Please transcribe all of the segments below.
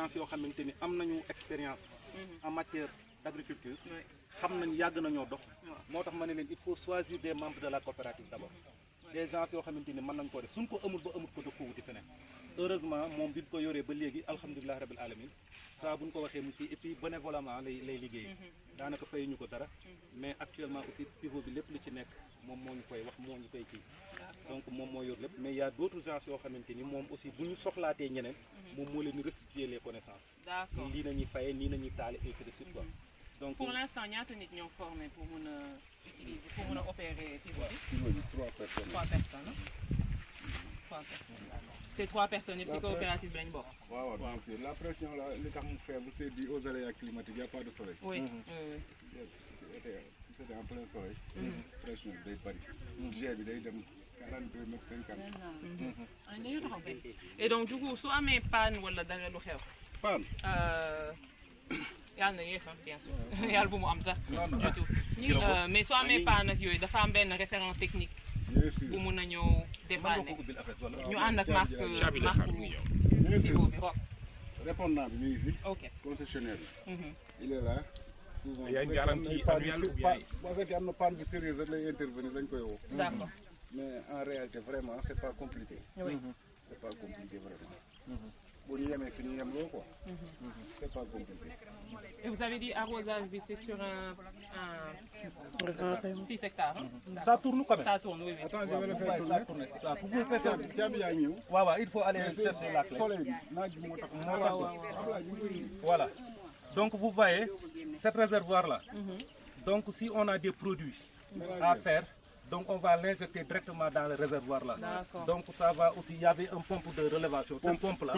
gens yoo xamante ni am nañu expérience en matière d'agriculture xam nañ yàgg nañoo dox moo tax ma ne leen il faut choisir des membres de la coopérative d'abord des gens yoo xamante ni mën nañ ko def suñ ko amul ba amul ko dëkk ko wuti feneen heureusement moom bi ñu ko yoree ba léegi alhamdulilah rabil alamin saa bu ñu ko waxee mu kii et puis bénévolement lay liggéey daanaka fay ñu ko dara mais actuellement aussi pivot bi lépp lu ci nekk moom moo ñu koy wax moo ñu koy kii donc moom moo yor lépp mais y a d'autres gens yoo xamante ni moom aussi bu ñu soxlaatee ñeneen moom moo leen di restituer les connaissances lii nañuy fayee nii nañuy taale ainsi de suite quoi donc pour l'instant ñaata nit ñoo formé pour mun a utiliser pour mun a opérer pivot bi 3 personnes. 3 personnes. 3 personnes d'accord. Ces 3 personnes yëpp ci coopérative bi lañ bokk. waaw bien sûr la pression là li tax mu faible c'est dû aux aléas climatiques il y a pas de soleil. Oui. C'était en plein soleil. pression bi day bari. jet bi day dem 42 mètres 50. Et donc du coup su amee panne wala dara lu xew. Panne. yàlla na yéex a bien sûr yàlla bu mu am sax. du tout mais su amee panne ak yooyu dafa am benn référent technique. bien sûr bu mun a ñëw dépanner ñu ànd ak marque pivot bi Rock. répondant bi mi ngi fi. ok concessionnaire bi. il est là. Il y a une garantie annuelle ou bien bu fekkee am na panne bu sérieuse rek lay intervenir dañ koy woo. d'accord mais en réalité vraiment c'est pas compliqué. oui. c'est pas compliqué vraiment. bu ñu yemee fi ñu yem loo quoi. c'est pas compliqué. Et vous avez dit arrosage bi c'est sur un 6 hectares. Hein? ça tourne quand même Ça tourne, oui, oui. Attends, je vais le faire tourner. vous pouvez faire caabi yaa ñëw. waaw waaw il faut aller chercher la clé soleil bi naaj bi moo tax voilà donc vous voyez cet réservoir là donc si on a des produits à faire donc on va l'injecter directement dans le réservoir là. D'accord. Donc ça va aussi, il y avait une pompe de relevation. Cette pompe là,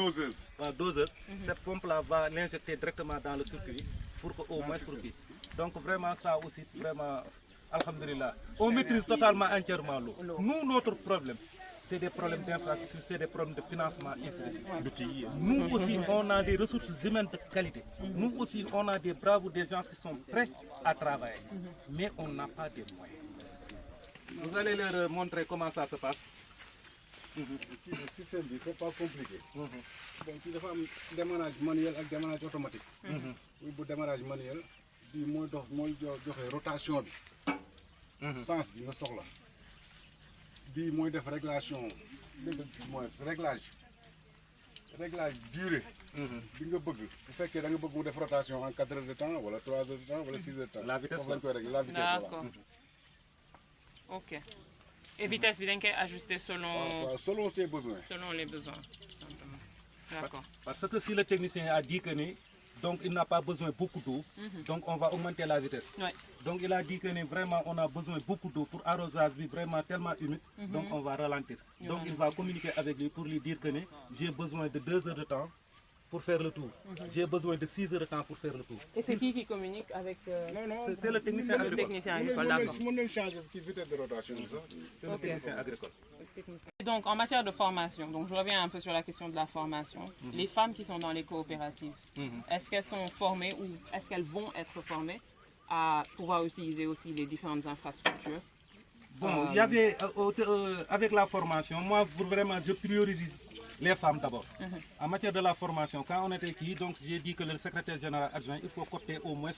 doseuse. Cette pompe là va l'injecter directement dans le circuit pour que au moins pour qu'il. Donc vraiment ça aussi vraiment, alhamdulillah, on maîtrise totalement entièrement l'eau. Nous notre problème, c'est des problèmes d'infrastructure, c'est des problèmes de financement ainsi de suite. Nous aussi on a des ressources humaines de qualité. Nous aussi on a des bravos, des gens qui sont prêts à travailler, mais on n'a pas de moyens. Vous allez leur montrer comment ça se passe. Le système bi c'est pas compliqué. Bon ci dafa am démarrage manuel ak démarrage automatique. Oui bu démarrage manuel bi mooy dox mooy joxe rotation bi. Sens bi nga soxla. Bii mooy def réglation réglage durée. bi nga bëgg bu fekkee da nga bëgg mu def rotation en 4 heures de temps wala 3 heures de temps wala 6 heures de temps. La vitesse foofu lañ koy régler la vitesse D'accord. Ok. Et vitesse bi dañ koy ajuster selon selon tes besoins. selon les besoins. Tout simplement. D'accord. Parce que si le technicien a dit que donc il n'a pas besoin beaucoup d'eau, donc on va augmenter la vitesse. Ouais. Donc il a dit que vraiment on a besoin beaucoup d'eau pour arrosage bi vraiment tellement humide, donc on va ralentir. Donc il va communiquer avec lui pour lui dire que j'ai besoin de 2 heures de temps pour faire le tour. J'ai besoin de 6 heures de temps pour faire le tour. Et c'est qui communique avec C'est le technicien le agricole. technicien agricole, d'accord. mën nañ changer ci vitesse de rotation bi sax. C'est le technicien agricole. Et donc, en matière de formation, donc je reviens un peu sur la question de la formation. Les femmes qui sont dans les coopératives, est-ce qu'elles sont formées ou est-ce qu'elles vont être formées à pouvoir utiliser aussi les différentes infrastructures? Bon, il y avait, avec la formation, moi vraiment je priorise les femmes d'abord. En matière de la formation, quand on était ici, donc j'ai dit que le secrétaire général adjoint, il faut coopter au moins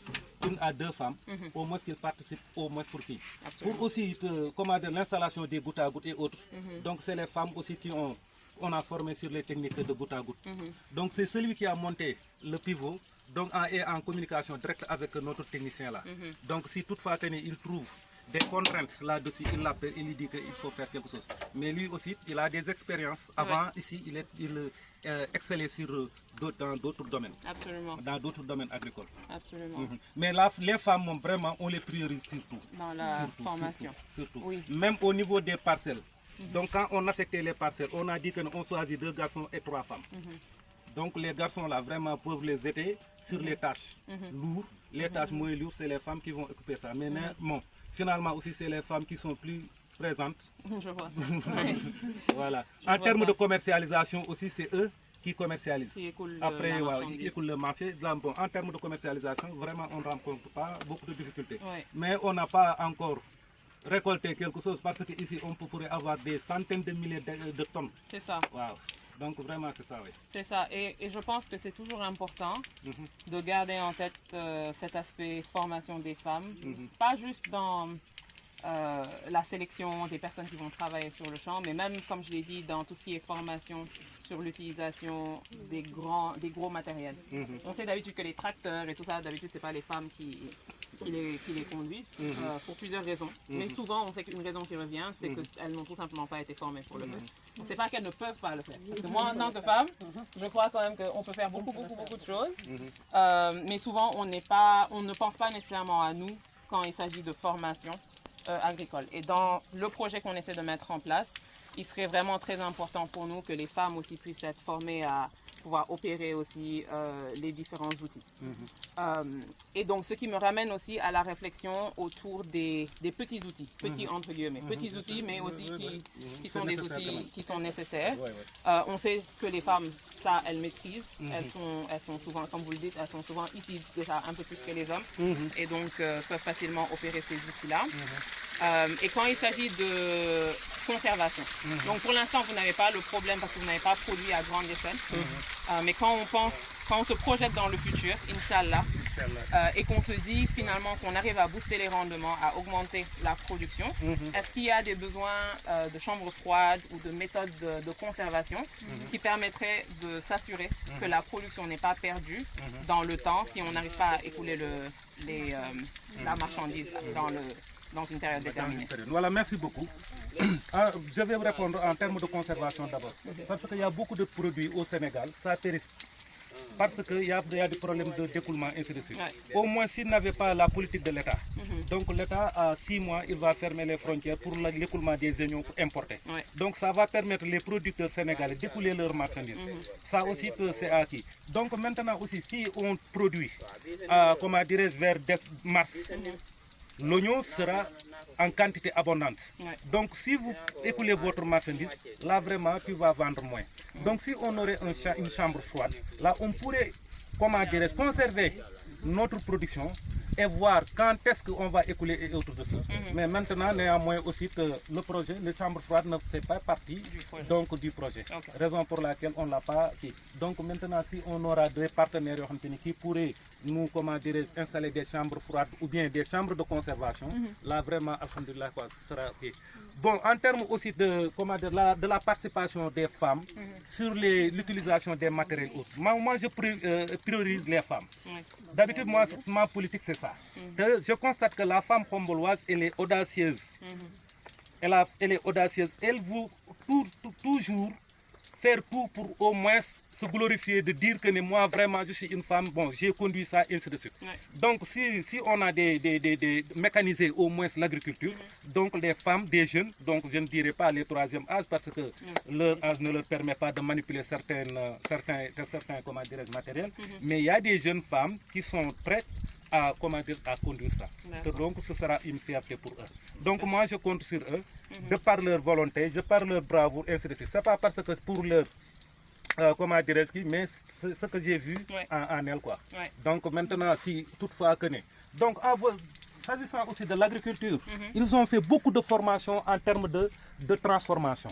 1 à 2 femmes, au moins qu'ils participent au moins pour qui. Pour aussi comment dire, l'installation des gouttes à gouttes et autres. Donc c'est les femmes aussi qui on a formé sur les techniques de goutte à goutte. Donc c'est celui qui a monté le pivot, donc est en communication directe avec notre technicien là. Donc si toutefois il trouve des contraintes là-dessus, il l'appelle, il lui dit qu'il faut faire quelque chose. Mais lui aussi, il a des expériences. Avant, ici, il excellait dans d'autres domaines. Absolument. Dans d'autres domaines agricoles. Absolument. Mais là, les femmes, vraiment, on les priorise surtout. Dans la formation. Surtout. Oui. Même au niveau des parcelles. Donc quand on affectait les parcelles, on a dit qu'on choisit 2 garçons et 3 femmes. Donc les garçons là vraiment peuvent les aider sur les tâches lourdes. Les tâches moins lourdes, c'est les femmes qui vont occuper ça. Mais bon, finalement aussi c'est les femmes qui sont plus présentes. Je vois. Voilà. En termes de commercialisation aussi, c'est eux qui commercialisent. Qui écoulent Après, la ils marchandise. écoulent le marché. Là, bon, en termes de commercialisation, vraiment on ne rencontre pas beaucoup de difficultés. Ouais. Mais on n'a pas encore récolté quelque chose parce qu'ici on pourrait avoir des centaines de milliers de tonnes. C'est ça. Wow. Donc vraiment c'est ça, oui. C'est ça. Et je pense que c'est toujours important de garder en tête cet aspect formation des femmes, pas juste dans la sélection des personnes qui vont travailler sur le champ, mais même, comme je l'ai dit, dans tout ce qui est formation sur l'utilisation des gros matériels. On sait d'habitude que les tracteurs et tout ça, d'habitude, ce n'est pas les femmes qui les conduisent, pour plusieurs raisons. Mais souvent, on sait qu'une raison qui revient, c'est qu'elles n'ont tout simplement pas été formées pour le faire. On ne sait pas qu'elles ne peuvent pas le faire. Parce que moi, en tant que femme, je crois quand même qu'on peut faire beaucoup de choses. Mais souvent, on ne pense pas nécessairement à nous quand il s'agit de formation agricole. Et dans le projet qu'on essaie de mettre en place, il serait vraiment très important pour nous que les femmes aussi puissent être formées à pouvoir opérer aussi les différents outils. Et donc, ce qui me ramène aussi à la réflexion autour des petits outils, petits entre guillemets, petits outils, mais aussi qui sont des outils qui sont nécessaires. On sait que les femmes, ça, elles maîtrisent. Elles sont souvent, comme vous le dites, elles sont souvent ici déjà un peu plus que les hommes, et donc peuvent facilement opérer ces outils-là. Et quand il s'agit de conservation, donc pour l'instant, vous n'avez pas le problème parce que vous n'avez pas produit à grande échelle. Mais quand on se projette dans le futur, Inch'Allah, et qu'on se dit finalement qu'on arrive à booster les rendements, à augmenter la production, est-ce qu'il y a des besoins de chambres froides ou de méthodes de conservation qui permettraient de s'assurer que la production n'est pas perdue dans le temps si on n'arrive pas à écouler la marchandise dans une période déterminée? Voilà, merci beaucoup. Je vais vous répondre en termes de conservation d'abord. Parce qu'il y a beaucoup de produits au Sénégal, ça périsse. Parce qu'il y a des problèmes de découlement, ainsi de suite. Au moins, s'il n'avait pas la politique de l'État, donc l'État, à 6 mois, il va fermer les frontières pour l'écoulement des oignons importés. Donc ça va permettre les producteurs sénégalais d'écouler leurs marchandises. Ça aussi, c'est acquis. Donc maintenant aussi, si on produit, comment dirais-je, vers mars, l'oignon sera en quantité abondante. Donc si vous écoulez votre marchandise, là vraiment tu vas vendre moins. Donc si on aurait une chambre froide, là on pourrait, comment dirais-je, conserver notre production et voir quand est-ce qu'on va écouler et autres de ça. Mais maintenant, néanmoins aussi que le projet, les chambres froides ne fait pas partie du projet. Raison pour laquelle on ne l'a pas fait. Donc maintenant, si on aura des partenaires qui pourraient nous, comment dirais, installer des chambres froides ou bien des chambres de conservation, là vraiment, alhamdoulilah, ce sera fait. Bon, en termes aussi de, comment dire, de la participation des femmes sur l'utilisation des matériels autres. Moi, je priorise les femmes. D'habitude, moi, ma politique, c'est ça. Je constate que la femme khomboloise, elle est audacieuse. Elle est audacieuse. Elle veut toujours faire tout pour au moins se glorifier, de dire que moi, vraiment, je suis une femme, bon, j'ai conduit ça, et ainsi de suite. Donc, si on a mécanisé au moins l'agriculture, donc les femmes, des jeunes, donc je ne dirais pas les troisième âge, parce que leur âge ne leur permet pas de manipuler certains comment dirais-je, matériels, mais il y a des jeunes femmes qui sont prêtes à, comment dire, à conduire ça. Donc, ce sera une fierté pour eux. Donc, moi, je compte sur eux, de par leur volonté, de par leur bravoure, et ainsi de suite. Ce n'est pas parce que pour leur comment dirais-je, mais c'est ce que j'ai vu en elle, quoi. Donc maintenant, si toutefois que donc s'agissant aussi de l'agriculture, ils ont fait beaucoup de formations en termes de transformation.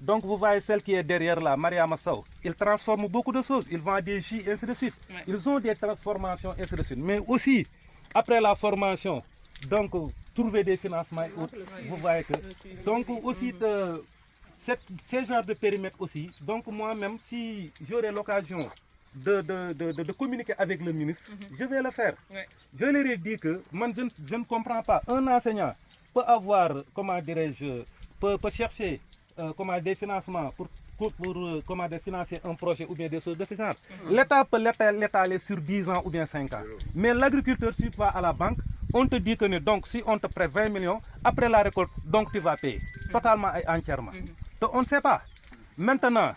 Donc vous voyez celle qui est derrière là, Maria Massao, ils transforment beaucoup de choses, ils vendent des jus, ainsi de suite. Ils ont des transformations, ainsi de suite. Mais aussi, après la formation, donc trouver des financements, vous voyez que, donc aussi ces genres de périmètre aussi, donc moi-même, si j'aurai l'occasion de communiquer avec le ministre, je vais le faire. Je leur ai dit que moi, je ne comprends pas. Un enseignant peut avoir, comment dirais-je, peut chercher des financements pour comment financer un projet ou bien des choses de ce genre. L'État peut l'étaler sur 10 ans ou bien 5 ans. Mais l'agriculteur, si tu vas à la banque, on te dit que donc, si on te prête 20 millions, après la récolte, donc tu vas payer totalement et entièrement. Donc on ne sait pas. Maintenant,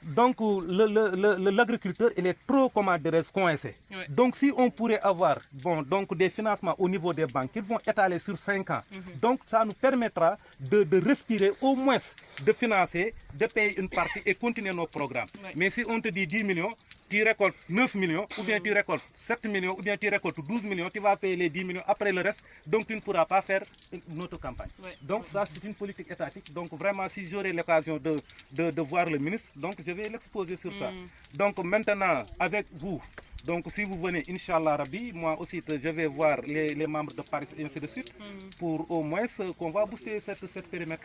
donc l'agriculteur, il est trop, comment dirais-je, coincé. Donc si on pourrait avoir donc des financements au niveau des banques, ils vont étaler sur 5 ans. Donc ça nous permettra de respirer, au moins de financer, de payer une partie et continuer nos programmes. Mais si on te dit 10 millions, tu récoltes 9 millions, ou bien tu récoltes 7 millions, ou bien tu récoltes 12 millions, tu vas payer les 10 millions après le reste, donc tu ne pourras pas faire une autre campagne. Ouais. Donc ça, c'est une politique étatique. Donc vraiment, si j'aurai l'occasion de voir le ministre, donc je vais l'exposer sur ça. Donc maintenant, avec vous, donc si vous venez, Inch'Allah Rabbi, moi aussi je vais voir les membres de Paris et ainsi de suite, pour au moins qu'on va booster cette périmètre.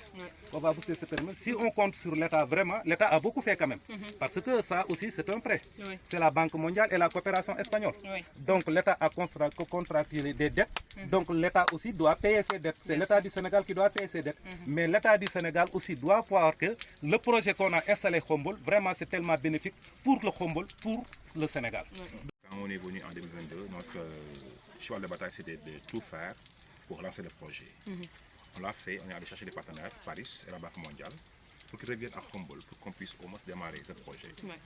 On va booster ce périmètre. Si on compte sur l'État, vraiment, l'État a beaucoup fait quand même. Parce que ça aussi, c'est un prêt. Oui. C'est la Banque mondiale et la coopération espagnole. Oui. Donc l'État a contracté des dettes. Donc l'État aussi doit payer ses dettes. C'est l'État du Sénégal qui doit payer ses dettes. Mais l'État du Sénégal aussi doit voir que le projet qu'on a installé Khombole, vraiment c'est tellement bénéfique pour le Khombole, pour le Sénégal. Quand on est venu en 2022, notre cheval de bataille c'était de tout faire pour lancer le projet. On l'a fait, on est allé chercher des partenaires, Paris et la Banque mondiale, pour qu'ils reviennent à Khombole, pour qu'on puisse au moins démarrer ce projet. Ouais.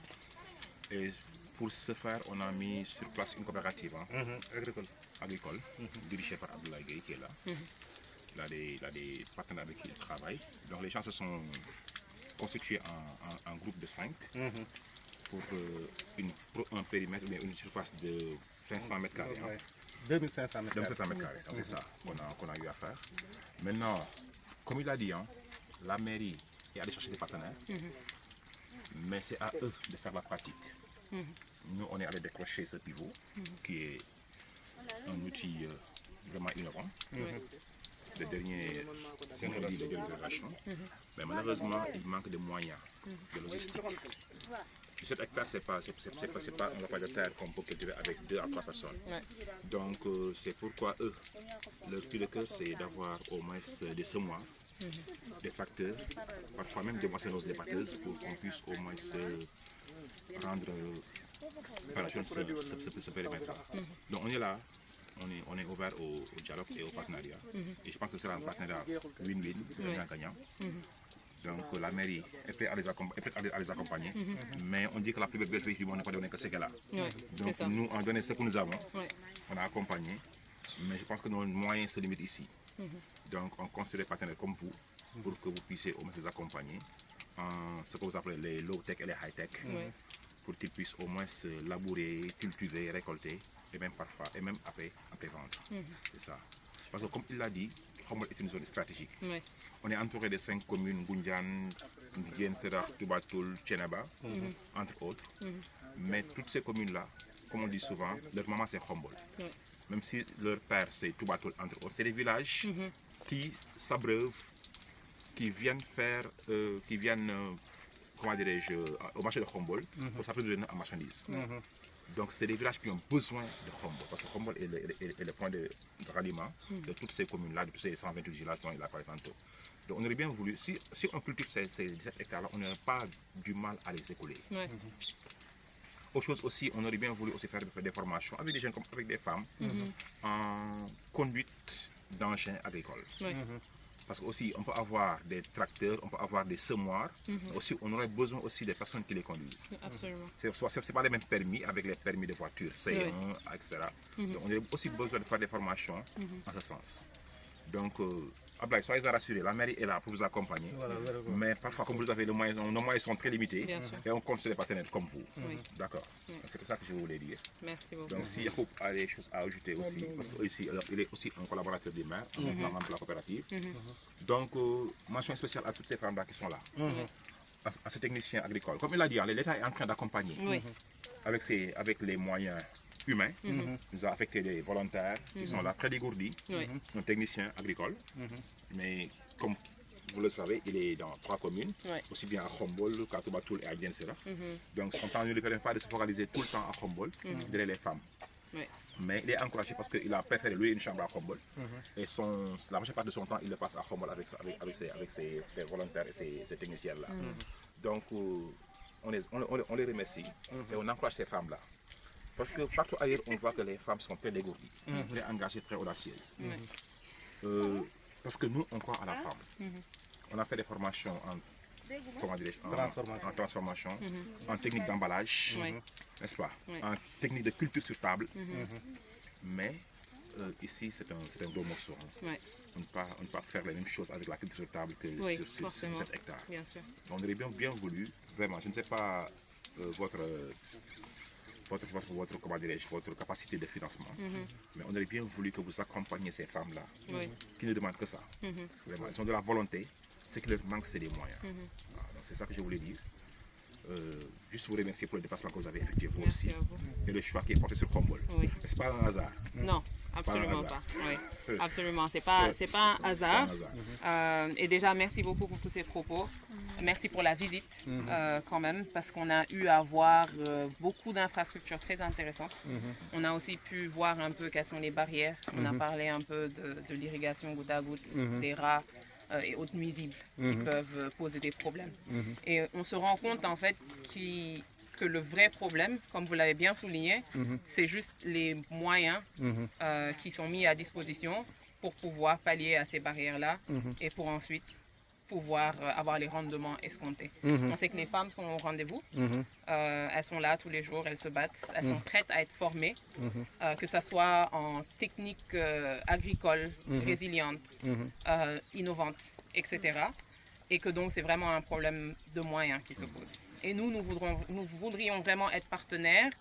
Et pour ce faire, on a mis sur place une coopérative agricole, dirigée par Abdoulaye Gueye qui est là. Il a des partenaires avec qui il travaille. Donc les gens se sont constitués en groupe de 5 pour un périmètre, une surface de 500 mètres carrés. 2500 mètres carrés. 2500 mètres carrés, c'est ça qu'on a eu à faire. Maintenant, comme il a dit, la mairie est allée chercher des partenaires, mais c'est à eux de faire la pratique. Nous, on est allé décrocher ce pivot, qui est un outil vraiment innovant. Le dernier génération. Mais malheureusement, il manque de moyens, de logistique. 17 hectares, c'est pas un repas de terre qu'on peut cultiver avec 2 à 3 personnes. Ouais. Donc, c'est pourquoi eux, leur cri de cœur, c'est d'avoir au moins des semoirs, des facteurs, parfois même des moissonneuses, des batteuses, pour qu'on puisse au moins rendre opérationnel ce périmètre-là. Donc, on est là. On est ouvert au dialogue et au partenariat. Et je pense que c'est un partenariat win-win, gagnant-gagnant. Donc la mairie est prête à les accompagner, mais on dit que la plus belle chose du monde n'est pas donnée que ce qu'elle a. Donc nous, on a donné ce que nous avons, on a accompagné, mais je pense que nos moyens se limitent ici. Donc on construit des partenaires comme vous pour que vous puissiez au moins les accompagner en ce que vous appelez les low-tech et les high-tech. Pour qu'ils puissent au moins se labourer, cultiver, récolter, et même parfois, et même après vendre. C'est ça. Parce que comme il l'a dit, Khombole est une zone stratégique. On est entouré de 5 communes, Ngoundiane, Ndiéne, Serakh, Toubatoul, Thiénaba, entre autres. Mais toutes ces communes-là, comme on dit souvent, leur maman c'est Khombole. Même si leur père c'est Toubatoul, entre autres. C'est des villages qui s'abreuvent, qui viennent comment dirais-je, au marché de Khombole pour s'approvisionner en marchandises. Donc c'est des villages qui ont besoin de Khombole, parce que Khombole est le point de ralliement de toutes ces communes-là, de tous ces 128 villages dont il a parlé tantôt. Donc on aurait bien voulu, si on cultive ces 17 hectares-là, on n'aurait pas du mal à les écouler. Autre chose aussi, on aurait bien voulu aussi faire des formations avec des jeunes comme avec des femmes en conduite d'engins agricoles. Parce qu'aussi, on peut avoir des tracteurs, on peut avoir des semoirs, mais aussi, on aurait besoin aussi des personnes qui les conduisent. Absolument. Ce n'est pas les mêmes permis avec les permis de voiture, C1, etc. Donc, on a aussi besoin de faire des formations en ce sens. Donc, Ablaye, soyez rassurés, la mairie est là pour vous accompagner. Mais parfois, comme vous avez les moyens, nos moyens sont très limités et on compte sur des partenaires comme vous. D'accord. C'est ça que je voulais dire. Merci beaucoup. Donc, si Yacoub a des choses à ajouter aussi, parce qu'il est aussi un collaborateur des maires, un membre de la coopérative. Donc, mention spéciale à toutes ces femmes-là qui sont là, à ces techniciens agricoles. Comme il a dit, l'État est en train d'accompagner avec les moyens humains. Nous avons affecté des volontaires qui sont là, très dégourdis, un technicien agricole. Mais comme vous le savez, il est dans 3 communes, aussi bien à Khombole, qu'à Toubatoul et à Ndiéne Serakh. Donc son temps ne lui permet pas de se focaliser tout le temps à Khombole, derrière les femmes. Mais il est encouragé parce qu'il a préféré louer une chambre à Khombole. Et la majeure partie de son temps, il le passe à Khombole avec ses volontaires et ses techniciens-là. Donc on les remercie et on encourage ces femmes-là. Parce que partout ailleurs, on voit que les femmes sont très dégourdies, très engagées, très audacieuses. Parce que nous, on croit à la femme. On a fait des formations en transformation, en technique d'emballage, n'est-ce pas, en technique de culture sur table. Mais ici, c'est un gros morceau. On ne peut pas faire la même chose avec la culture sur table que sur 7 hectares. Bien sûr. On aurait bien voulu, vraiment, je ne sais pas votre comment dirais-je, votre capacité de financement. Mais on aurait bien voulu que vous accompagniez ces femmes-là, qui ne demandent que ça. Vraiment, elles ont de la volonté, ce qui leur manque, c'est des moyens. Voilà, donc c'est ça que je voulais dire. Juste vous remercier pour le déplacement que vous avez effectué vous aussi et le choix qui est porté sur Khombole. Oui. C'est pas un hasard. Non, absolument pas. Oui. Absolument, c'est pas un hasard. Et déjà, merci beaucoup pour tous ces propos. Merci pour la visite quand même, parce qu'on a eu à voir beaucoup d'infrastructures très intéressantes. On a aussi pu voir un peu quelles sont les barrières. On a parlé un peu de l'irrigation goutte à goutte, des rats et autres nuisibles qui peuvent poser des problèmes. Et on se rend compte en fait que le vrai problème, comme vous l'avez bien souligné, c'est juste les moyens qui sont mis à disposition pour pouvoir pallier à ces barrières-là et pour ensuite pouvoir avoir les rendements escomptés. On sait que les femmes sont au rendez-vous, elles sont là tous les jours, elles se battent, elles sont prêtes à être formées, que ce soit en technique agricole, résiliente, innovante, etc. Et que donc c'est vraiment un problème de moyens qui se pose. Et nous voudrions vraiment être partenaires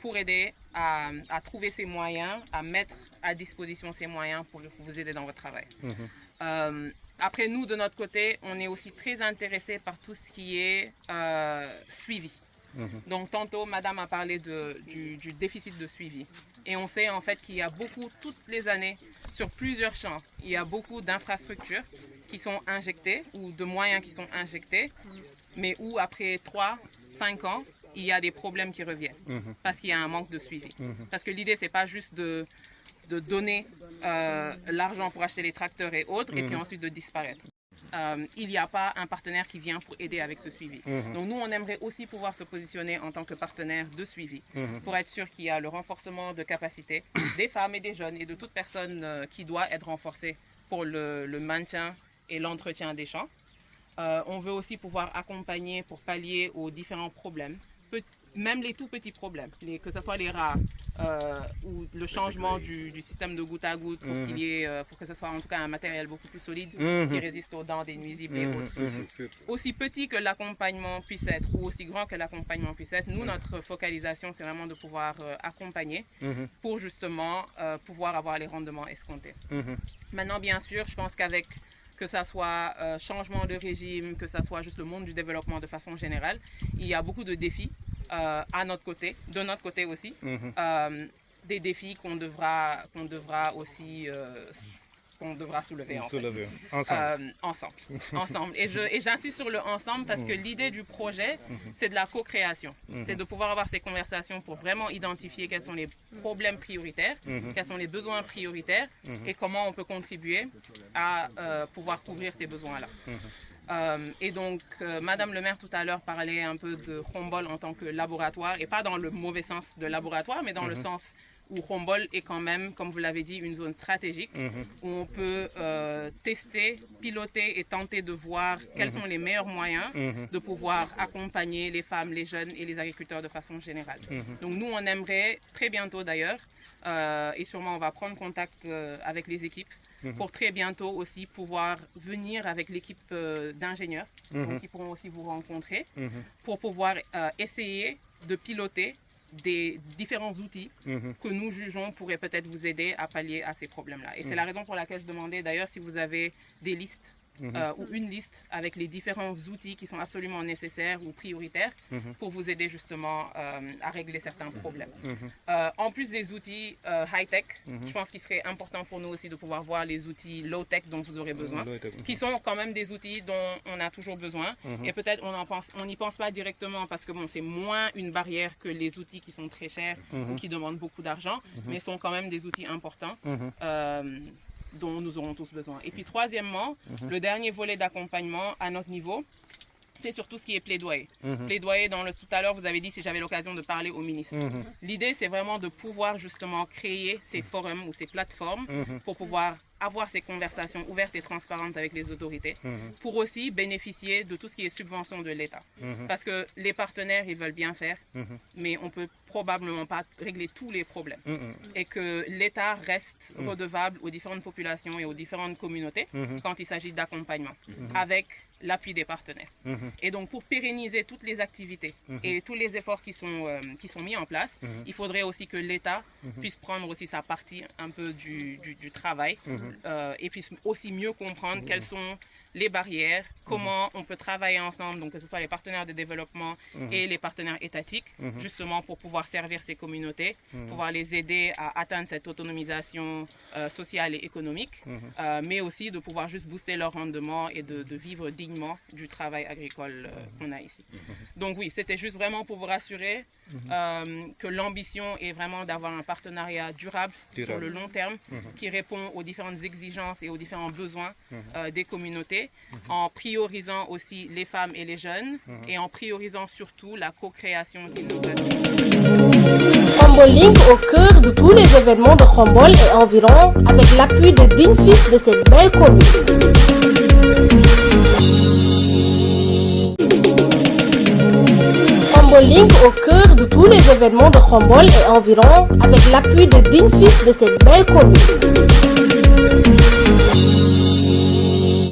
pour aider à trouver ces moyens, à mettre à disposition ces moyens pour vous aider dans votre travail. Après, nous, de notre côté, on est aussi très intéressés par tout ce qui est suivi. Donc, tantôt, madame a parlé du déficit de suivi. Et on sait en fait qu'il y a beaucoup, toutes les années, sur plusieurs champs, il y a beaucoup d'infrastructures qui sont injectées ou de moyens qui sont injectés, mais où après 3-5 ans, il y a des problèmes qui reviennent parce qu'il y a un manque de suivi. Parce que l'idée, c'est pas juste de donner l'argent pour acheter les tracteurs et autres et puis ensuite de disparaître. Il n'y a pas un partenaire qui vient pour aider avec ce suivi. Donc nous, on aimerait aussi pouvoir se positionner en tant que partenaire de suivi pour être sûr qu'il y a le renforcement de capacité des femmes et des jeunes et de toute personne qui doit être renforcée pour le maintien et l'entretien des champs. On veut aussi pouvoir accompagner pour pallier aux différents problèmes, même les tout petits problèmes, que ce soit les rats ou le changement du système de goutte à goutte pour que ce soit en tout cas un matériel beaucoup plus solide qui résiste aux dents des nuisibles et autres. Aussi petit que l'accompagnement puisse être ou aussi grand que l'accompagnement puisse être, nous, notre focalisation, c'est vraiment de pouvoir accompagner pour justement pouvoir avoir les rendements escomptés. Maintenant, bien sûr, je pense qu'avec que ça soit changement de régime, que ça soit juste le monde du développement de façon générale, il y a beaucoup de défis à notre côté, de notre côté aussi, des défis qu'on devra aussi soulever ensemble. Et j'insiste sur le ensemble parce que l'idée du projet, c'est de la co-création. C'est de pouvoir avoir ces conversations pour vraiment identifier quels sont les problèmes prioritaires, quels sont les besoins prioritaires et comment on peut contribuer à pouvoir couvrir ces besoins-là. Et donc, Madame le maire tout à l'heure parlait un peu de Khombole en tant que laboratoire, et pas dans le mauvais sens de laboratoire, mais dans le sens où Khombole est quand même, comme vous l'avez dit, une zone stratégique où on peut tester, piloter et tenter de voir quels sont les meilleurs moyens de pouvoir accompagner les femmes, les jeunes et les agriculteurs de façon générale. Donc nous, on aimerait très bientôt d'ailleurs, et sûrement on va prendre contact avec les équipes, pour très bientôt aussi pouvoir venir avec l'équipe d'ingénieurs, donc qui pourront aussi vous rencontrer, pour pouvoir essayer de piloter des différents outils que nous jugeons pourraient peut-être vous aider à pallier à ces problèmes-là. Et c'est la raison pour laquelle je demandais d'ailleurs si vous avez des listes ou une liste avec les différents outils qui sont absolument nécessaires ou prioritaires pour vous aider justement à régler certains problèmes. En plus des outils high-tech, je pense qu'il serait important pour nous aussi de pouvoir voir les outils low-tech dont vous aurez besoin, qui sont quand même des outils dont on a toujours besoin. Et peut-être on n'y pense pas directement parce que bon, c'est moins une barrière que les outils qui sont très chers ou qui demandent beaucoup d'argent, mais sont quand même des outils importants. Dont nous aurons tous besoin. Et puis troisièmement, le dernier volet d'accompagnement à notre niveau, c'est surtout ce qui est plaidoyer. Plaidoyer, tout à l'heure, vous avez dit si j'avais l'occasion de parler au ministre. L'idée, c'est vraiment de pouvoir justement créer ces forums ou ces plateformes pour pouvoir avoir ces conversations ouvertes et transparentes avec les autorités pour aussi bénéficier de tout ce qui est subvention de l'État. Parce que les partenaires, ils veulent bien faire, mais on ne peut probablement pas régler tous les problèmes. Et que l'État reste redevable aux différentes populations et aux différentes communautés quand il s'agit d'accompagnement, avec l'appui des partenaires. Et donc, pour pérenniser toutes les activités et tous les efforts qui sont mis en place, il faudrait aussi que l'État puisse prendre aussi sa partie un peu du travail et puisse aussi mieux comprendre quelles sont les barrières, comment on peut travailler ensemble, donc que ce soit les partenaires de développement et les partenaires étatiques, justement pour pouvoir servir ces communautés, pouvoir les aider à atteindre cette autonomisation sociale et économique, mais aussi de pouvoir juste booster leur rendement et de vivre dignement du travail agricole qu'on a ici. Donc oui, c'était juste vraiment pour vous rassurer que l'ambition est vraiment d'avoir un partenariat durable sur le long terme qui répond aux différentes exigences et aux différents besoins des communautés, en priorisant aussi les femmes et les jeunes et en priorisant surtout la co-création d'innovation. Khombole au cœur de tous les événements de Khombole et environ avec l'appui de dignes fils de cette belle commune. Khombole au cœur de tous les événements de Khombole et environ avec l'appui de dignes fils de cette belle commune.